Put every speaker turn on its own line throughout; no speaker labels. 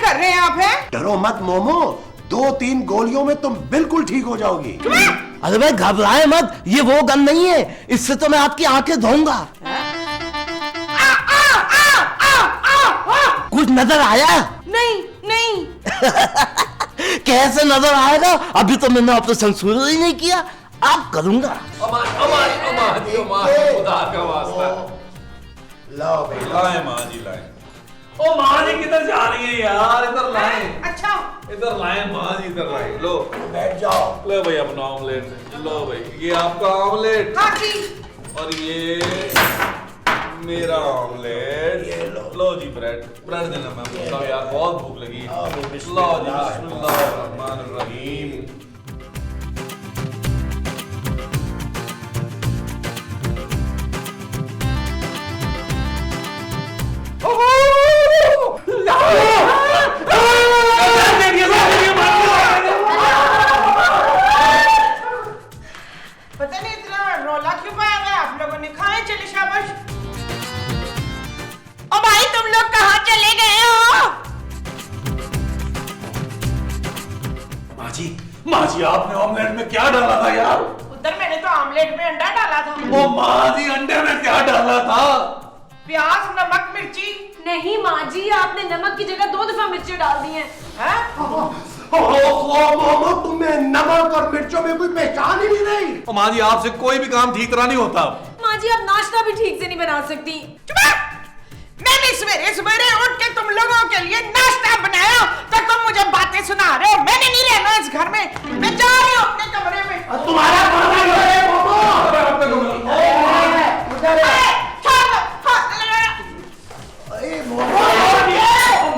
कर रहे हैं आप? हैं
डरो मत मोमो, 2-3 गोलियों में तुम बिल्कुल ठीक हो जाओगी।
अरे भाई घबराए मत, ये वो गन नहीं है, इससे तो मैं आपकी आंखें धोऊंगा। कुछ नजर आया?
नहीं नहीं।
कैसे नजर आएगा, अभी तो मैंने ऑपरेशन शुरू ही नहीं किया, आप करूंगा।
खुदा का वास्ता
लाओ भाई
लाए माँ जी लाए। ओ माँ जी किधर जा रही है यार, इधर लाए,
अच्छा
इधर लाए माँ जी, इधर लाए। लो
बैठ जाओ।
लो भाई अपना ऑमलेट लो भाई, ये आपका ऑमलेट
हाँ जी।
और ये मेरा ऑमलेट।
ये लो।
लो जी ब्रेड देना मैं मतलब यार बहुत भूख लगी। लो जी बिस्मिल्लाह रहमान रहीम।
पता नहीं इतना रौला क्यों पाया गया, आप लोगों ने खाए, चले शाबाश। ओ भाई तुम लोग कहाँ चले गए हो?
माँ जी आपने ऑमलेट में क्या डाला था यार?
उधर मैंने तो ऑमलेट में अंडा डाला था।
ओ माँ जी अंडे में क्या डाला था?
प्याज, नमक, मिर्ची।
नहीं माँ जी, आपने नमक की जगह 2 दफा मिर्ची डाल दी है।
मोमो, तुम्हें नमक और मिर्चों में कोई पहचान ही नहीं रही।
ओ माँ जी आपसे कोई भी काम ठीक तरह नहीं होता।
माँ जी आप नाश्ता भी ठीक से नहीं बना सकती।
मैंने सवेरे सवेरे उठ के तुम लोगों के लिए नाश्ता बनाया तो तुम मुझे बातें सुना रहे हो। मैंने नहीं रहना इस घर में, मैं जा रही हूँ अपने कमरे में।
तुम्हारा कमरा इधर है मोमो। उधर है। अरे मोमो,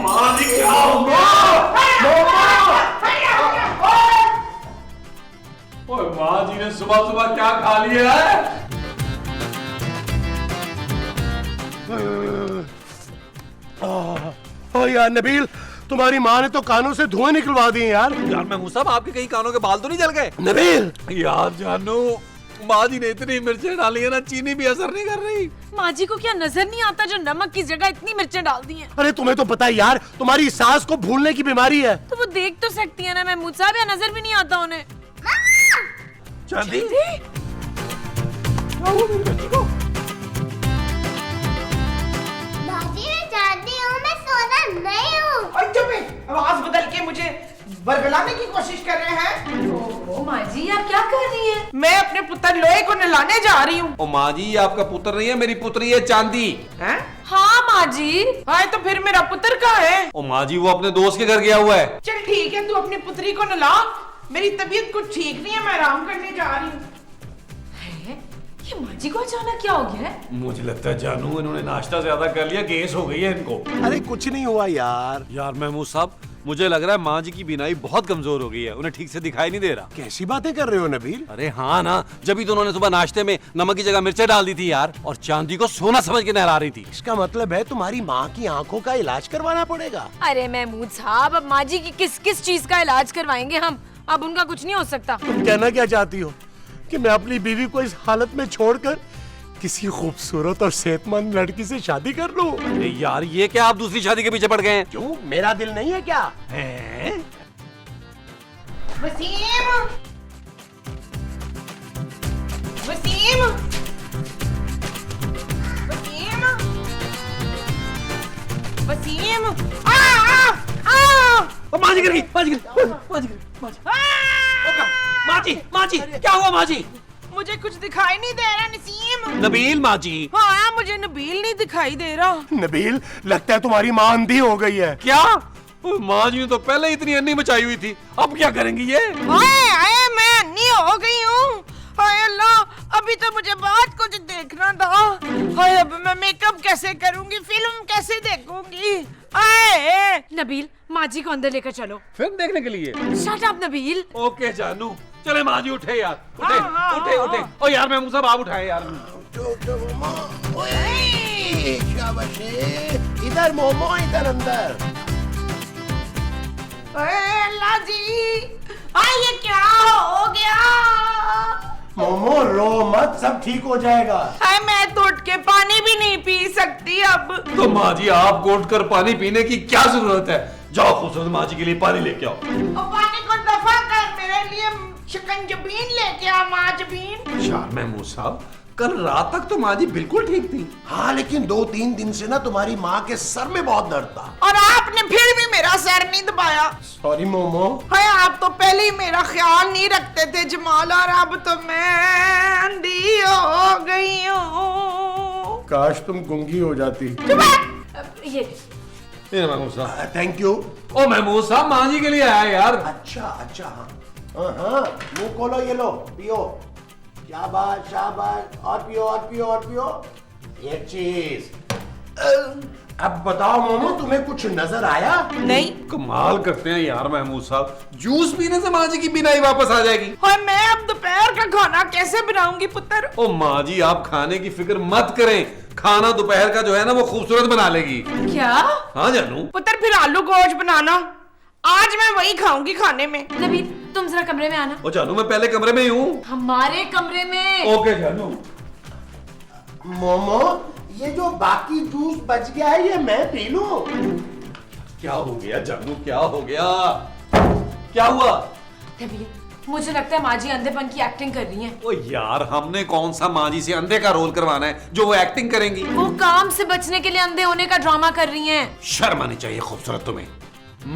माँ जी क्या हो गया? ओए माँ जी ने सुबह सुबह क्या खा लिया है?
ओ यार नबील, तुम्हारी माँ ने तो कानों से धुआं निकलवा दिए यार।
यार मैं साहब आपके कहीं कानों के बाल तो नहीं जल गए?
नबील
यार जानू माँ जी ने इतनी मिर्चें डाली है ना, चीनी भी असर नहीं कर रही।
माँ जी को क्या नजर नहीं आता जो नमक की जगह इतनी मिर्चें डाल दी हैं?
अरे तुम्हें तो पता है यार, तुम्हारी सास को भूलने की बीमारी है।
तो वो देख तो सकती है ना महमूद साहब, या नजर भी नहीं आता उन्हें?
चांदी
बाजी मैं जानती हूँ, मैं सोना नहीं हूँ।
और चुप है, आवाज बदल के मुझे बरगलाने की कोशिश कर रहे हैं।
ओ माँ जी आप क्या कर रही हैं?
मैं अपने पुत्र लोहे को नहलाने जा रही हूँ।
ओ माँ जी ये आपका पुत्र नहीं है, मेरी पुत्री है चांदी।
हैं?
हाँ माँ जी।
हाँ तो फिर मेरा पुत्र कहाँ है?
ओ माँ जी वो अपने दोस्त के घर गया हुआ है।
चल ठीक है, तू अपनी पुत्री को नहला, मेरी तबीयत कुछ ठीक नहीं है, मैं आराम करने जा रही हूँ।
ये माँ जी को अचानक क्या हो गया है?
मुझे लगता है जानू इन्होंने नाश्ता ज्यादा कर लिया, गैस हो गई है इनको।
अरे कुछ नहीं हुआ यार।
यार महमूद साहब मुझे लग रहा है माँ जी की बीनाई बहुत कमजोर हो गई है, उन्हें ठीक से दिखाई नहीं दे रहा।
कैसी बातें कर रहे हो नबील?
अरे हाँ ना, जब तो उन्होंने सुबह नाश्ते में नमक की जगह मिर्चें डाल दी थी यार, और चांदी को सोना समझ के नहला रही थी।
इसका मतलब है तुम्हारी माँ की आंखों का इलाज करवाना पड़ेगा।
अरे महमूद साहब, अब माँ जी की किस किस चीज का इलाज करवाएंगे हम? अब उनका कुछ नहीं हो सकता।
तुम कहना क्या चाहती हो कि मैं अपनी बीवी को इस हालत में छोड़कर किसी खूबसूरत और सेहतमंद लड़की से शादी कर लूं?
अरे यार ये क्या आप दूसरी शादी के पीछे पड़ गए हैं?
क्यों, मेरा दिल नहीं है क्या?
वसीम, वसीम, वसीम, वसीम,
माँ जी गिर गई, माँ जी गिर गई, माँ जी गिर गई, माँ जी, माँ जी क्या हुआ माँ जी?
मुझे कुछ दिखाई नहीं दे रहा नसीम।
नबील माँ जी।
हाँ मुझे नबील नहीं दिखाई दे रहा।
नबील लगता है तुम्हारी माँ अंधी हो गई है।
क्या? माँ जी ने तो पहले इतनी अन्नी मचाई हुई थी, अब क्या करेंगी ये?
हाय हाय मैं अन्नी हो गई हूँ। हाय अल्लाह, अभी तो मुझे बहुत कुछ देखना था। हाय अब मैं मेकअप कैसे करूँगी, फिल्म कैसे देखूंगी? आए
नबील, माँ जी को अंदर लेकर चलो।
फिल्म देखने के लिए?
Shut up Nabeel.
ओके जानू, चले माँ जी उठे यार, उठे
हाँ,
उठे
हाँ,
उठे। ओ यार मैं साहब आप उठाए यार।
इधर मोमो, इधर अंदर।
अल्लाह जी, ये क्या हो गया?
मोमो रो मत, सब ठीक हो जाएगा।
मैं तो उठ के पानी भी नहीं पी सकती अब।
तो माँ जी आप घोट कर पानी पीने की क्या जरूरत है? जाओ खूबसूरत माँ जी के लिए पानी लेके आओ।
और पानी को दफा कर, मेरे लिए शिकंजबीन लेके आ, माजबीन।
यार महमूद साहब, कल रात तक तो माँ जी बिल्कुल ठीक थी।
हाँ, लेकिन 2-3 दिन से ना तुम्हारी माँ के सर में बहुत दर्द था।
और आपने फिर भी मेरा सर नहीं दबाया।
सॉरी मोमो।
हाय, आप तो पहले ही मेरा ख्याल नहीं रखते थे जमाल, और अब तो मैं अंधी हो गई हूँ।
काश तुम गूंगी हो जाती।
ये
महमूद साहब,
थैंक यू।
ओ महमूद साहब, माँ जी के लिए आया यार।
अच्छा, हाँ, मुंह खोलो, ये लो, पियो। शाबाश शाबाश, और पियो। ये चीज। अब बताओ मोमो, तुम्हें कुछ नजर आया?
नहीं।
कमाल करते हैं यार महमूद साहब, जूस पीने से माँ जी की बीनाई वापस आ जाएगी।
हाय, मैं अब दोपहर का खाना कैसे बनाऊंगी पुत्र?
ओ माँ जी, आप खाने की फिक्र मत करें, खाना दोपहर का जो है ना वो खूबसूरत बना लेगी।
क्या?
हाँ जानू।
पुत्र, फिर आलू गोश्त बनाना, आज मैं वही खाऊंगी खाने में।
नबील, तुम जरा कमरे में आना।
ओ जानू, मैं पहले कमरे में ही हूँ।
हमारे कमरे में।
ओके जानू।
मोमो, ये जो बाकी जूस बच गया है, ये मैं पी लूं?
क्या हो गया जानू, क्या हो गया? क्या हुआ?
नबील, मुझे लगता है माँ जी अंधेपन की एक्टिंग कर रही हैं।
ओ यार, हमने कौन सा माँ जी से अंधे का रोल करवाना है जो वो एक्टिंग करेंगी?
वो काम से बचने के लिए अंधे होने का ड्रामा कर रही हैं।
शर्म आनी चाहिए खूबसूरत तुम्हें।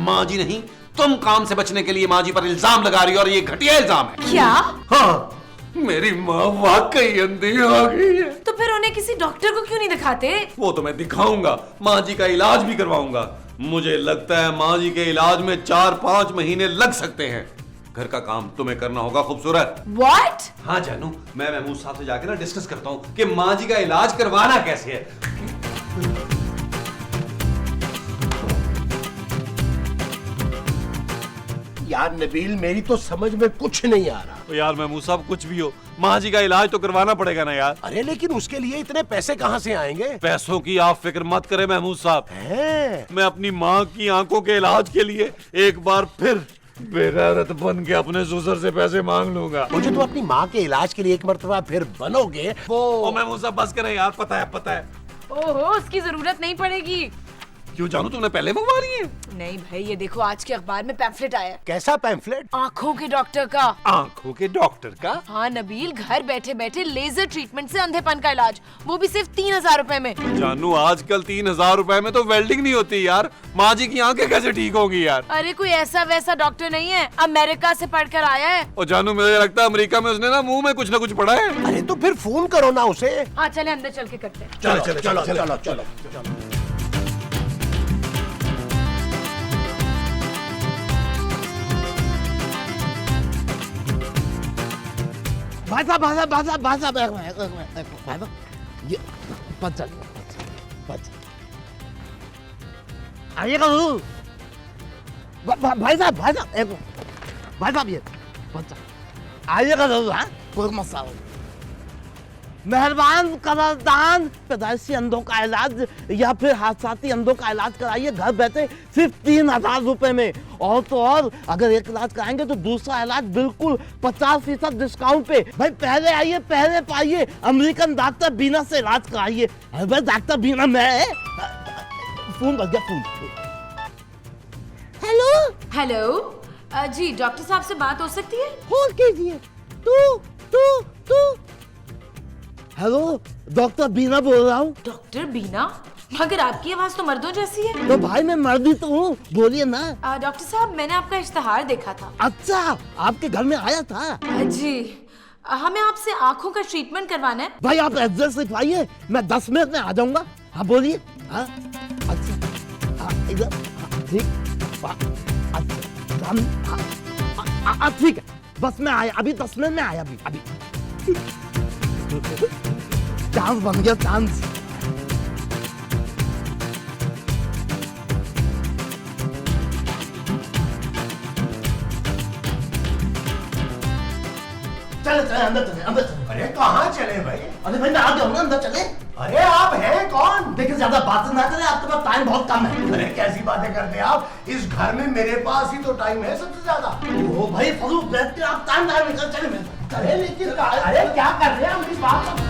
माँ जी नहीं, तुम काम से बचने के लिए माँ जी पर इल्जाम लगा रही हो, और ये घटिया इल्जाम है।
क्या?
हाँ, मेरी माँ वाकई अंधी हो गई है।
तो फिर उन्हें किसी डॉक्टर को क्यों नहीं दिखाते?
वो तो मैं दिखाऊंगा, माँ जी का इलाज भी करवाऊंगा। मुझे लगता है माँ जी के इलाज में 4-5 महीने लग सकते हैं। घर का काम तुम्हें करना होगा खूबसूरत।
What?
हाँ जानू, मैं महमूद साहब से जाके ना डिस्कस करता हूँ कि माँ जी का इलाज करवाना कैसे है।
यार नबील, मेरी तो समझ में कुछ नहीं आ रहा।
तो यार महमूद साहब, कुछ भी हो, माँ जी का इलाज तो करवाना पड़ेगा ना यार।
अरे लेकिन उसके लिए इतने पैसे कहाँ से आएंगे?
पैसों की आप फिक्र मत करें महमूद साहब,
हैं?
मैं अपनी माँ की आंखों के इलाज के लिए एक बार फिर बेगैरत बन के अपने ससुर से पैसे मांग लूंगा।
मुझे तो अपनी माँ के इलाज के लिए एक मर्तबा फिर बनोगे वो।
ओ महमूद साहब, बस करें यार, पता है।
ओहो, उसकी जरूरत नहीं पड़ेगी।
क्यों जानू, तुमने पहले मंगवा रही है?
नहीं भाई, ये देखो आज के अखबार में पैम्फलेट आया है।
कैसा पैम्फलेट?
आँखों के डॉक्टर का।
आंखों के डॉक्टर का?
हाँ नबील, घर बैठे बैठे लेजर ट्रीटमेंट से अंधेपन का इलाज, वो भी सिर्फ 3000 रुपए में।
जानू, आजकल 3000 रुपए में तो वेल्डिंग नहीं होती यार। माँ जी की आंखें कैसे ठीक होगी यार?
अरे कोई ऐसा वैसा डॉक्टर नहीं है, अमेरिका से पढ़कर आया है।
और जानू, मुझे लगता है अमेरिका में उसने ना मुंह में कुछ ना कुछ पढ़ा है।
अरे तो फिर फोन करो ना उसे।
हाँ चले, अंदर चल के करते हैं।
चलो।
भाई साहब, ये बच आइएगा जरूर। भाई साहब ये बच आइएगा जरूर। हाँ, कोई मसला नहीं। मेहरबान कदरदान, पैदाइशी अंधों का इलाज या फिर हादसाती अंधों का इलाज कराइए घर बैठे सिर्फ 3000 रुपए में। और तो और, अगर एक इलाज कराएंगे तो दूसरा इलाज बिल्कुल 50% डिस्काउंट पे। भाई पहले आइए, पहले पाइए, अमेरिकन डॉक्टर बीना से इलाज कराइए। अरे भाई डॉक्टर बीना मैं फोन बज गया, फोन।
हेलो जी, डॉक्टर साहब से बात हो सकती है?
होल्ड कीजिए। तू हेलो, डॉक्टर बीना बोल रहा हूँ।
डॉक्टर बीना? मगर आपकी आवाज तो मर्दों जैसी है।
तो भाई मैं मर्दी तो हूँ, बोलिए ना।
डॉक्टर साहब, मैंने आपका इश्तेहार देखा था।
अच्छा, आपके घर में आया था?
जी, हमें आपसे आंखों का ट्रीटमेंट करवाना है।
भाई आप एड्रेस लिखवाइए, मैं 10 मिनट में आ जाऊंगा। हाँ बोलिए। हाँ अच्छा, हाँ इधर, हाँ ठीक, अच्छा ठीक है, बस मैं आया अभी, 10 मिनट में आया अभी। चांस बन गया, चांस। चले अंदर चले।
अरे कहाँ चले भाई?
अरे भाई मैं आ गया हूँ ना, अंदर चले।
अरे आप हैं कौन?
देखिए ज्यादा बातें ना करें, आपके पास टाइम बहुत कम है।
अरे कैसी बातें करते हैं आप? इस घर में मेरे पास ही तो टाइम है सबसे ज्यादा।
ओ भाई फजूल बैठ के आप टाइम निकल चले मेरे साथ।
अरे लेकिन अरे क्या कर रहे हैं? मेरी बात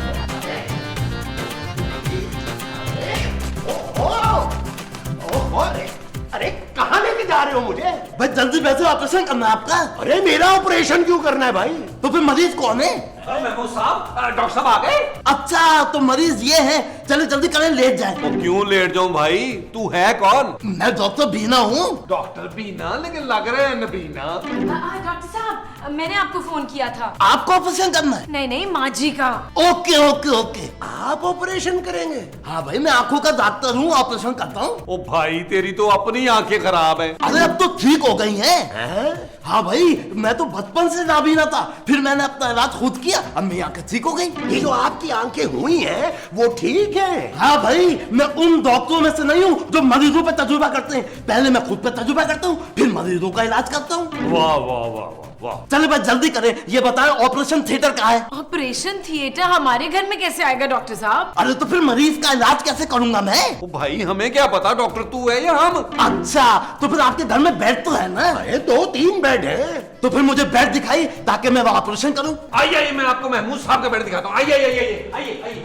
अरे कहाँ लेके बता रहे हो मुझे?
भाई जल्दी वैसे ऑपरेशन करना है आपका।
अरे मेरा ऑपरेशन क्यों करना है भाई?
तो फिर मरीज कौन है?
महमूद साहब, डॉक्टर साहब आ गए?
अच्छा तो मरीज ये है, चले जल्दी करें, लेट जाए।
तो क्यों लेट जाऊं भाई? तू है कौन?
मैं डॉक्टर बीना हूँ।
डॉक्टर बीना, लेकिन लग रहे हैं नबीना।
डॉक्टर साहब, मैंने आपको फोन किया था।
आपको ऑपरेशन करना है?
नहीं, माँ जी का।
Okay okay okay.
आप ऑपरेशन करेंगे?
हाँ भाई, मैं आंखों का डॉक्टर हूँ, ऑपरेशन करता हूँ।
ओ भाई, तेरी तो अपनी आंखें खराब है।
अरे अब तो ठीक हो गई हैं। हाँ भाई, मैं तो बचपन से नाबीना था, फिर मैंने अपना इलाज खुद किया, अब मेरी आंखें ठीक हो गई।
ये जो आपकी आंखें हुई हैं वो ठीक है?
हाँ भाई, मैं उन डॉक्टरों में से नहीं हूँ जो मरीजों पे तजुर्बा करते हैं। पहले मैं खुद पे तजुर्बा करता हूँ, फिर मरीजों का इलाज करता हूँ।
वाह वाह वाह वाह वाह।
चले भाई जल्दी करें, ये बताएं ऑपरेशन थिएटर कहाँ है?
ऑपरेशन थिएटर हमारे घर में कैसे आएगा डॉक्टर साहब?
अरे तो फिर मरीज का इलाज कैसे करूंगा मैं?
ओ भाई, हमें क्या पता डॉक्टर तू है या हम?
अच्छा तो फिर आपके घर में बेड तो है ना?
अरे 2-3 बेड हैं।
तो फिर मुझे बेड दिखाई ताकि मैं वहाँ ऑपरेशन करूँ।
आइए आइए, मैं आपको महमूद साहब का बेड दिखाता हूँ। आइए आइए आइए आइए आइए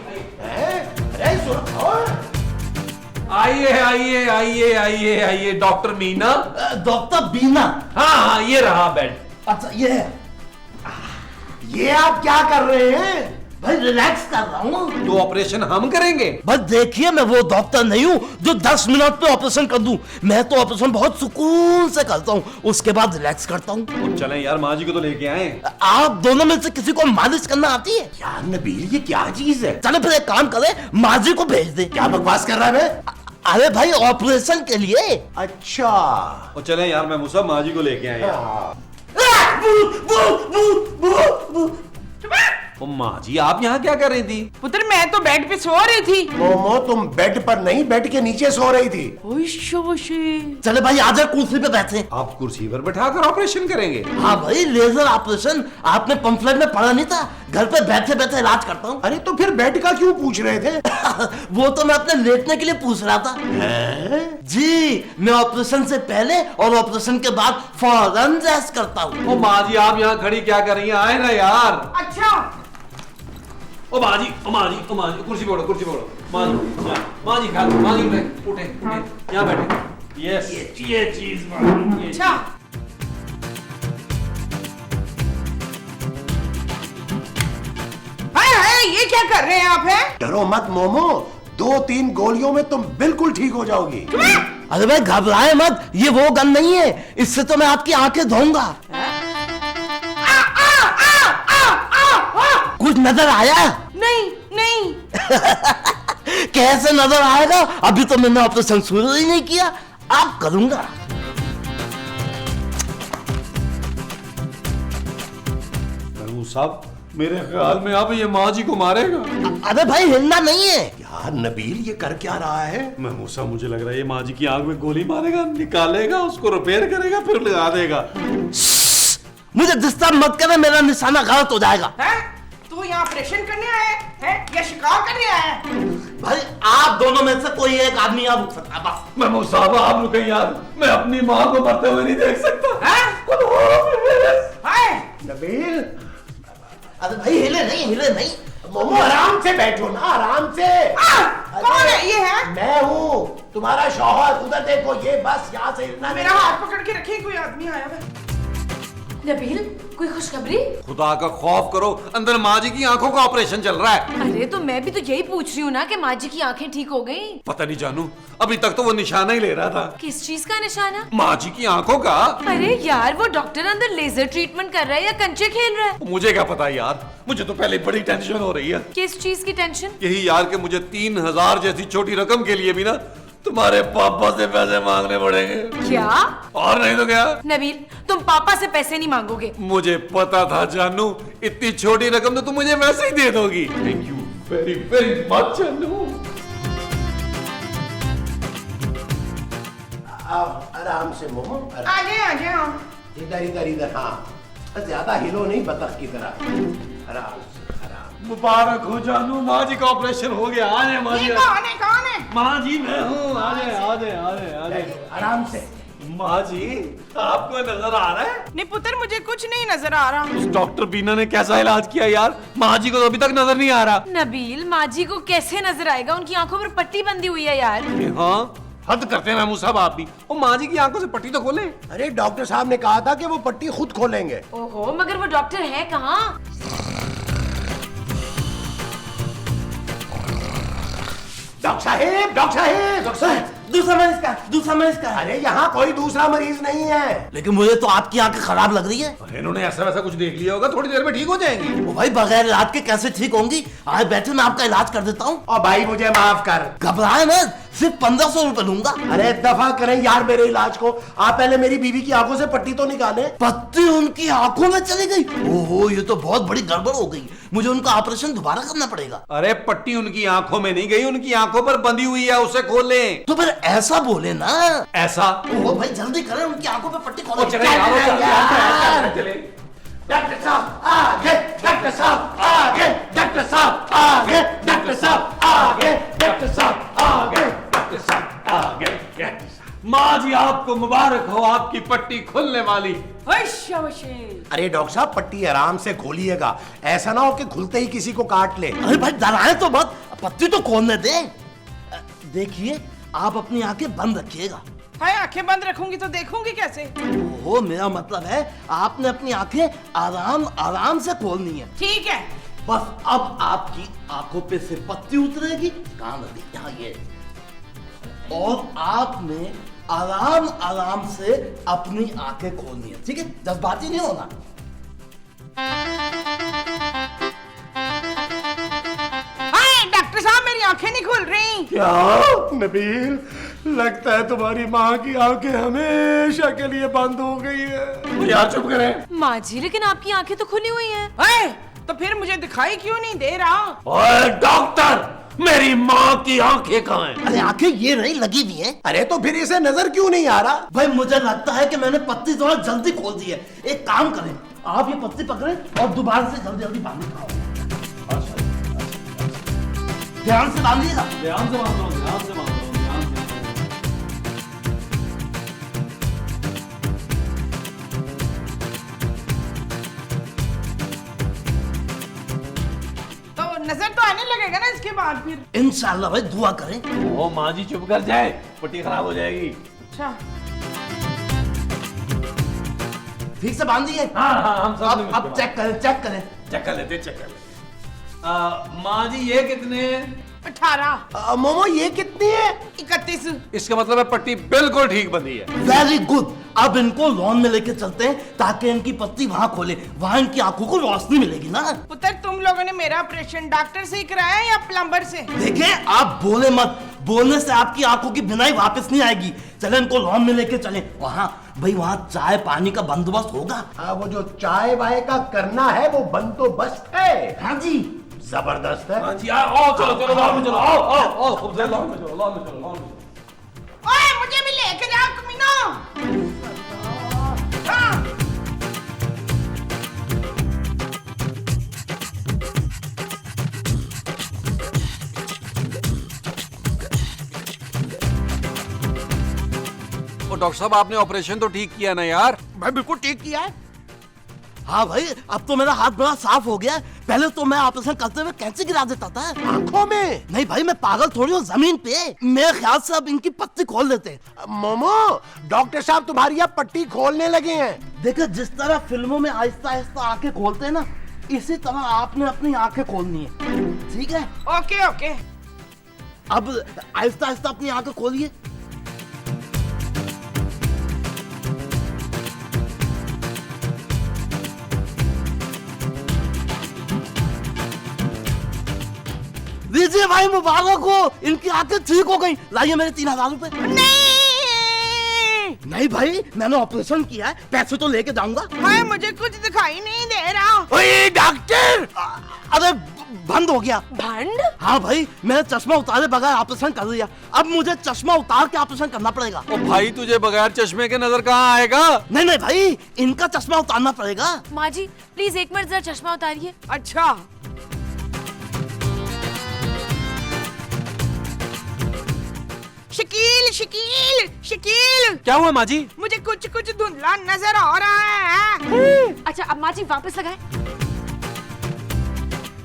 अरे सुनो,
आइए आइए आइए आइए आइए। डॉक्टर मीना।
डॉक्टर बीना।
हाँ हाँ, ये रहा बेड।
अच्छा ये है।
ये आप क्या कर रहे हैं?
भाई रिलैक्स कर रहा हूँ।
तो ऑपरेशन हम करेंगे?
बस देखिए, मैं वो डॉक्टर नहीं हूँ जो 10 मिनट पे ऑपरेशन कर दूं। मैं तो ऑपरेशन बहुत सुकून से करता हूँ, उसके बाद रिलैक्स करता हूँ।
तो चलें यार, माँ जी को तो लेके आए।
आप दोनों में से किसी को मालिश करना आती है?
यार नबील, ये क्या चीज है?
चले फिर एक काम करें, माजी को भेज दे।
क्या बकवास कर रहा है मैं?
अरे भाई ऑपरेशन के लिए।
अच्छा।
और चलें यार, मैं मुसा माँ जी को लेके आए। ओ माँ जी, आप यहाँ क्या कर रही थी?
पुत्र मैं तो बेड पे सो रही थी।
मोमो, तुम बेड पर नहीं, बेड के नीचे सो रही थी।
चले भाई आजा कुर्सी पे बैठे।
आप कुर्सी पर बैठाकर ऑपरेशन करेंगे?
हाँ भाई, लेजर ऑपरेशन आपने पंफलेट में पढ़ा नहीं था? घर पे बैठे बैठे इलाज करता हूँ।
अरे तो फिर बेड का क्यों पूछ रहे थे?
वो तो मैं अपने लेटने के लिए पूछ रहा था। जी, मैं ऑपरेशन से पहले और ऑपरेशन के बाद फौरन रेस्ट करता हूँ।
ओ माँ जी, आप यहाँ खड़ी क्या कर रही हैं? आए ना यार।
अच्छा
ओ माँ जी, ओ माँ जी, ओ माँ जी, कुर्सी पकड़ो, कुर्सी पकड़ो। माँ जी, माँ जी, खा लो, माँ जी, उठे उठे उठे, यहाँ बैठे। यस, ये चीज माँ, ये
अच्छा। हाय हाय, ये क्या कर रहे हैं आप? हैं
डरो मत मोमो, 2-3 गोलियों में तुम बिल्कुल ठीक हो जाओगी।
अरे भाई घबराए मत, ये वो गन नहीं है, इससे तो मैं आपकी आंखें धोऊंगा। कुछ नजर आया?
नहीं
कैसे नजर आएगा? अभी तो मैंने ऑपरेशन शुरू ही नहीं किया, अब करूंगा।
महमूद साहब, मेरे ख्याल में अब ये माँ जी को मारेगा।
अरे भाई हिलना नहीं है।
यार नबील, ये कर क्या रहा है?
महमूद साहब, मुझे लग रहा है ये माँ जी की आंख में गोली मारेगा, निकालेगा, उसको रिपेयर करेगा, फिर लगा देगा।
मुझे डिस्टर्ब मत करना, मेरा निशाना गलत हो जाएगा।
हैं? तू यहाँ ऑपरेशन करने आया है या शिकार करने आया है?
भाई आप दोनों में से कोई एक आदमी यहाँ रुक सकता है बस।
महमूद साहब, आप रुके यार, मैं अपनी माँ को मरते हुए नहीं देख सकता।
हाय
नबील,
अरे भाई हिले नहीं।
मोमो आराम से बैठो ना, आराम से।
कौन है ये? है
मैं हूँ तुम्हारा शौहर। उधर देखो, ये बस यहाँ से हिलना
मेरा
नहीं।
हाथ पकड़ के रखिए, कोई आदमी आया है।
नबील, कोई खुशखबरी?
खुदा का खौफ करो, अंदर माँ जी की आंखों का ऑपरेशन चल रहा है।
अरे तो मैं भी तो यही पूछ रही हूँ ना कि माँ जी की आंखें ठीक हो गई।
पता नहीं जानू, अभी तक तो वो निशाना ही ले रहा था।
किस चीज का निशाना?
माँ जी की आंखों का।
अरे यार, वो डॉक्टर अंदर लेजर ट्रीटमेंट कर रहा है या कंचे खेल रहा है?
मुझे क्या पता यार, मुझे तो पहले बड़ी टेंशन हो रही है।
किस चीज की टेंशन?
यही यार कि मुझे 3000 जैसी छोटी रकम के लिए भी ना तुम्हारे पापा से पैसे मांगने पड़ेंगे।
क्या?
और नहीं तो क्या?
नबील, तुम पापा से पैसे नहीं मांगोगे।
मुझे पता था जानू, इतनी छोटी रकम तो तुम मुझे वैसे ही दे दोगी। Thank you very very much जानू।
आराम से मोमो,
आगे हाँ।
इधर। हाँ, ज्यादा हिलो नहीं, बतख की तरह। आराम से, आराम।
मुबारक हो जानू, माँ जी का ऑपरेशन हो गया। आ जाए माँ जी।
ये कौन है?
माँ जी मैं हूँ, आ जाए।
आराम से।
माँ जी, आपको नजर आ रहा है?
नहीं पुत्र, मुझे कुछ नहीं नजर आ रहा।
उस डॉक्टर बीना ने कैसा इलाज किया यार, माँ जी को तो अभी तक नजर नहीं आ रहा।
नबील, माँ जी को कैसे नजर आएगा? उनकी आंखों पर पट्टी बंधी हुई है यार।
हाँ, हद करते हैं महमूद साहब आप भी। और माँ जी की आंखों से पट्टी तो खोले।
अरे डॉक्टर साहब ने कहा था कि वो पट्टी खुद खोलेंगे।
ओहो, मगर वो डॉक्टर है कहाँ?
डॉक्टर साहेब, डॉक्टर साहेब, डॉक्टर साहेब।
दूसरा मरीज का।
अरे यहाँ कोई दूसरा मरीज नहीं है।
लेकिन मुझे तो आपकी आंखें खराब लग रही है।
इन्होंने ऐसा वैसा कुछ देख लिया होगा, थोड़ी देर में ठीक हो जाएंगी।
ओ भाई, बगैर इलाज के कैसे ठीक होंगी? आज बैठे, मैं आपका इलाज कर देता हूँ।
और भाई मुझे माफ कर।
घबराए मत, सिर्फ 1500 रुपए लूंगा।
अरे दफा करें यार मेरे इलाज को। आप पहले मेरी बीवी की आंखों से पट्टी तो निकालें।
पत्ती उनकी आंखों में चली गई। ओहो, ये तो बहुत बड़ी गड़बड़ हो गई। मुझे उनका ऑपरेशन दोबारा करना पड़ेगा।
अरे पट्टी उनकी आंखों में नहीं गई, उनकी आंखों पर बंधी हुई है, उसे खोलें।
तो फिर ऐसा बोले ना।
ऐसा?
ओहो भाई, जल्दी करें, उनकी आंखों पे पट्टी खोलो।
चले
डॉक्टर साहब आगे, डॉक्टर साहब आगे, डॉक्टर साहब आगे, डॉक्टर साहब आगे, डॉक्टर साहब आगे, डॉक्टर साहब आगे।
माँ जी आपको मुबारक हो, आपकी पट्टी खुलने वाली।
अरे डॉक्टर साहब, पट्टी आराम से खोलिएगा, ऐसा ना हो कि खुलते ही किसी को काट ले।
अरे भाई, डराए तो मत, पत्ती तो खोलने दे। देखिए, आप अपनी आंखें बंद रखिएगा।
हाय, आंखें बंद रखूंगी तो देखूंगी कैसे?
ओहो, मेरा मतलब है आपने अपनी आंखें आराम आराम से खोलनी है।
ठीक है।
बस अब आपकी आंखों पे से पत्ती उतरेगी, कान नदी यहाँ ये, और आपने आराम आराम से अपनी आंखें खोलनी है। ठीक है, जज्बाती नहीं होना।
हाय डॉक्टर साहब, मेरी आंखें नहीं खुल रही।
क्या नबील, लगता है तुम्हारी माँ की आंखें हमेशा के लिए बंद हो गई है। यार चुप करें।
माँ जी, लेकिन आपकी आंखें तो खुली हुई हैं।
हाय, तो फिर मुझे दिखाई क्यों नहीं दे रहा?
ओए डॉक्टर, मेरी माँ की आंखें कहाँ हैं?
अरे आंखें ये नहीं लगी हुई हैं।
अरे तो फिर इसे नजर क्यों नहीं आ रहा?
भाई मुझे लगता है कि मैंने पत्ती थोड़ा जल्दी खोल दी है। एक काम करें, आप ये पत्ती पकड़े और दोबारा से जल्दी जल्दी बांधिए। ध्यान से बांधिएगा।
ध्यान से बांध लो, ध्यान से बांध लो, ध्यान से।
तो नजर तो आने लगेगा ना इसके बाद फिर?
इंशाल्लाह भाई, दुआ करें।
ओ माँ जी चुप कर जाए, पट्टी खराब हो जाएगी।
अच्छा,
ठीक से बांधिए।
हाँ हाँ, हम सब
अब चेक करें, चेक करें।
चेक कर लेते, चेक कर लेते। माँ जी ये कितने?
18।
मोमो ये कितनी है?
31।
इसका मतलब है पट्टी बिल्कुल ठीक बंधी है।
Very good. अब इनको लॉन में लेके चलते हैं ताकि इनकी पत्ती वहां खोले, वहां इनकी आंखों को रोशनी मिलेगी ना।
पुत्र, तुम लोगों ने मेरा ऑपरेशन डॉक्टर से ही कराया या प्लम्बर से?
देखिए, आप बोले मत, बोलने से आपकी आंखों की बिनाई वापस नहीं आएगी। चले इनको लॉन में लेके चले। वहाँ भाई, वहाँ चाय पानी का बंदोबस्त होगा।
हाँ, वो जो चाय वाय का करना है वो बंदोबस्त है।
हाँ जी,
जबरदस्त है।
हाँ जी, आओ चलो चलो, लॉन में चलो, आओ आओ आओ, खूब से लॉन में चलो, लॉन में चलो, लॉन में चलो।
ओए, मुझे भी लेके जाओ कमीनो। हाँ।
डॉक्टर साहब, आपने ऑपरेशन तो ठीक किया ना यार?
भाई बिल्कुल ठीक किया है। हाँ भाई, अब तो मेरा हाथ बड़ा साफ हो गया है। पहले तो मैं ऑपरेशन करते हुए कैंची गिरा देता था
आंखों में।
नहीं भाई, मैं पागल थोड़ी हूँ, जमीन पे। मेरे ख्याल से अब इनकी पत्ती खोल देते हैं।
मोमो, डॉक्टर साहब तुम्हारी अब पट्टी खोलने लगे हैं।
देखो, जिस तरह फिल्मों में आहिस्ता आहिस्ता आंखें खोलते हैं ना, इसी तरह आपने अपनी आंखें खोलनी है। ठीक है,
ओके ओके।
अब आहिस्ता आहिस्ता अपनी आंखें खोलिए। लीजिए भाई, मुबारक हो, इनकी आंखें ठीक हो गई। लाइए मेरे 3000 रुपए। नहीं भाई, मैंने ऑपरेशन किया है, पैसे तो लेके जाऊंगा।
हाय, मुझे कुछ दिखाई नहीं दे रहा।
ओए डॉक्टर, अरे बंद हो गया।
भंड?
हाँ भाई, मैंने चश्मा उतारे बगैर ऑपरेशन कर दिया। अब मुझे चश्मा उतार के ऑपरेशन करना पड़ेगा।
ओ भाई, तुझे बगैर चश्मे के नजर कहाँ आएगा?
नहीं नहीं भाई, इनका चश्मा उतारना पड़ेगा।
माँ जी, प्लीज एक मिनट जरा चश्मा उतारिए।
अच्छा, शकील शकील शकील,
क्या हुआ माँ जी?
मुझे कुछ कुछ धुंधला नजर आ रहा है।
अच्छा, अब माँ जी वापस लगाए।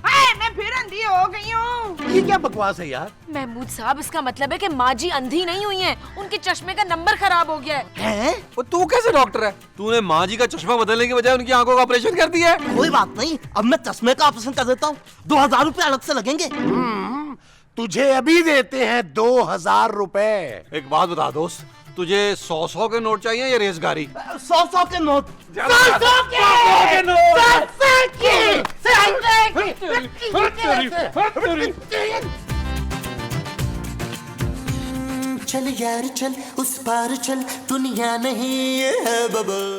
हाय, मैं फिर अंधी हो गई हूँ।
ये क्या बकवास है यार?
महमूद साहब, इसका मतलब है कि माँ जी अंधी नहीं हुई हैं, उनके चश्मे का नंबर खराब हो गया है।
हैं?
वो तू कैसे डॉक्टर है? तूने माँ जी का चश्मा बदलने के बजाय उनकी आंखों का ऑपरेशन कर दिया है।
कोई बात नहीं, अब मैं चश्मे का ऑपरेशन कर देता हूँ। 2000 रुपए अलग से लगेंगे।
तुझे अभी देते हैं 2000 रुपए।
एक बात बता दोस्त, तुझे 100 के नोट चाहिए या रेसगाड़ी?
100 के नोट।
100 के
चल यार चल, उस पार चल, दुनिया नहीं है बबल।